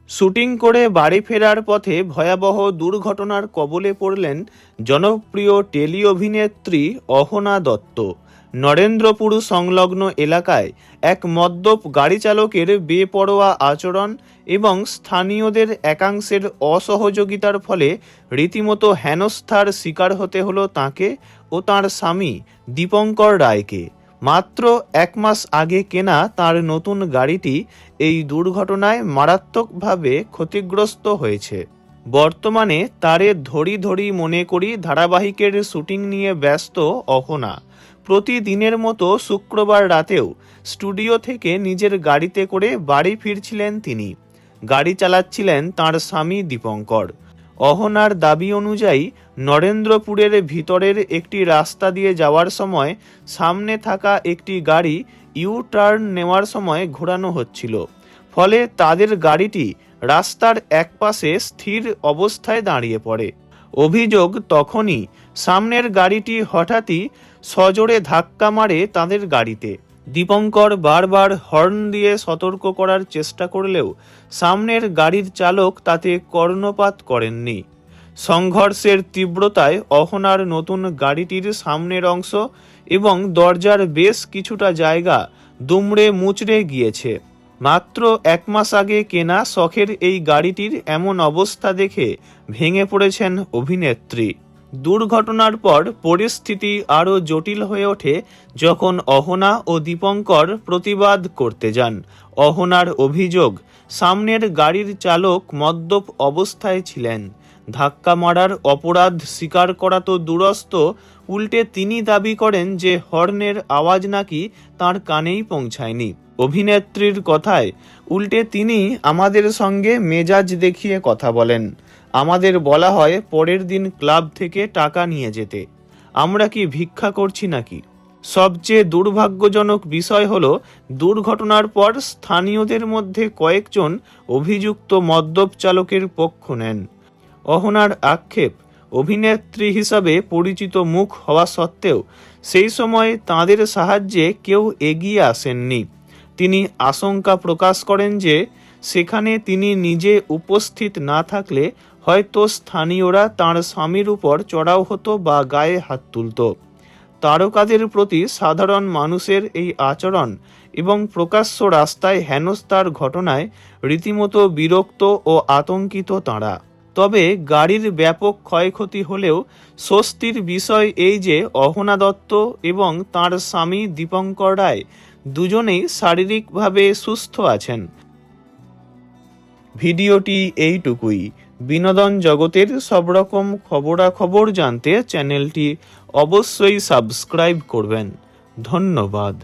Shooting করে বাড়ি ফেরার পথে ভয়াবহ দুর্ঘটনার কবলে পড়লেন জনপ্রিয় টেলি অভিনেত্রী অহনা দত্ত। নরেন্দ্রপুর সংলগ্ন এলাকায় এক মদ্যপ গাড়ি চালকের বেপরোয়া আচরণ এবং স্থানীয়দের একাংশের অসহযোগিতার ফলে রীতিমতো হেনস্থার শিকার হতে হলো তাঁকে ও তাঁর স্বামী দীপঙ্কর রায়কে। মাত্র 1 মাস আগে কেনা তার নতুন গাড়িটি এই দুর্ঘটনায় মারাত্মকভাবে ক্ষতিগ্রস্ত হয়েছে। বর্তমানে তারে ধরি ধরি মনে করি ধারাবাহিকের শুটিং নিয়ে ব্যস্ত অহনা। প্রতিদিনের মতো শুক্রবার রাতেও স্টুডিও থেকে নিজের গাড়িতে করে বাড়ি ফিরছিলেন তিনি। গাড়ি চালাচ্ছিলেন তাঁর স্বামী দীপঙ্কর। অহনার দাবি অনুযায়ী নরেন্দ্রপুরের ভিতরের একটি রাস্তা দিয়ে যাওয়ার সময় সামনে থাকা একটি গাড়ি ইউ টার্ন নেওয়ার সময় ঘোরানো হচ্ছিল, ফলে তাদের গাড়িটি রাস্তার একপাশে স্থির অবস্থায় দাঁড়িয়ে পড়ে। অভিযোগ, তখনই সামনের গাড়িটি হঠাৎই সজোরে ধাক্কা মারে তাদের গাড়িতে। দীপঙ্কর বারবার হর্ন দিয়ে সতর্ক করার চেষ্টা করলেও সামনের গাড়ির চালক তাতে কর্ণপাত করেননি। সংঘর্ষের তীব্রতায় অহনার নতুন গাড়িটির সামনের অংশ এবং দরজার বেশ কিছুটা জায়গা দুমড়ে মুচড়ে গিয়েছে। মাত্র 1 মাস আগে কেনা শখের এই গাড়িটির এমন অবস্থা দেখে ভেঙে পড়েছেন অভিনেত্রী। দুর্ঘটনার পর পরিস্থিতি আরও জটিল হয়ে ওঠে যখন অহনা ও দীপঙ্কর প্রতিবাদ করতে যান। অহনার অভিযোগ, সামনের গাড়ির চালক মদ্যপ অবস্থায় ছিলেন। ধাক্কা মারার অপরাধ স্বীকার করা তো দূরস্থ, উল্টে তিনি দাবি করেন যে হর্নের আওয়াজ নাকি তাঁর কানেই পৌঁছায়নি। অভিনেত্রীর কথায়, উল্টে তিনি আমাদের সঙ্গে মেজাজ দেখিয়ে কথা বলেন। আমাদের বলা হয় পরের দিন ক্লাব থেকে টাকা নিয়ে যেতে। আমরা কি ভিক্ষা করছি নাকি? সবচেয়ে দুর্ভাগ্যজনক বিষয় হলো, দুর্ঘটনার পর স্থানীয়দের মধ্যে কয়েকজন অভিযুক্ত মদ্যপ চালকের পক্ষ নেন। অহনার আক্ষেপ, অভিনেত্রী হিসাবে পরিচিত মুখ হওয়া সত্ত্বেও সেই সময় তাঁদের সাহায্যে কেউ এগিয়ে আসেননি। তিনি আশঙ্কা প্রকাশ করেন যে সেখানে তিনি নিজে উপস্থিত না থাকলে হয়তো স্থানীয়রা তাঁর স্বামীর উপর চড়াও হতো বা গায়ে হাত তুলত। তারকাদের প্রতি সাধারণ মানুষের এই আচরণ এবং প্রকাশ্য রাস্তায় হেনস্থার ঘটনায় রীতিমতো বিরক্ত ও আতঙ্কিত তাঁরা। তবে গাড়ির ব্যাপক ক্ষয়ক্ষতি হলেও স্বস্তির বিষয় এই যে অহনা দত্ত এবং তাঁর স্বামী দীপঙ্কর রায় দুজনেই শারীরিকভাবে সুস্থ আছেন। ভিডিওটি এইটুকুই। বিনোদন জগতের সব রকম খবরাখবর জানতে চ্যানেলটি অবশ্যই সাবস্ক্রাইব করবেন। ধন্যবাদ।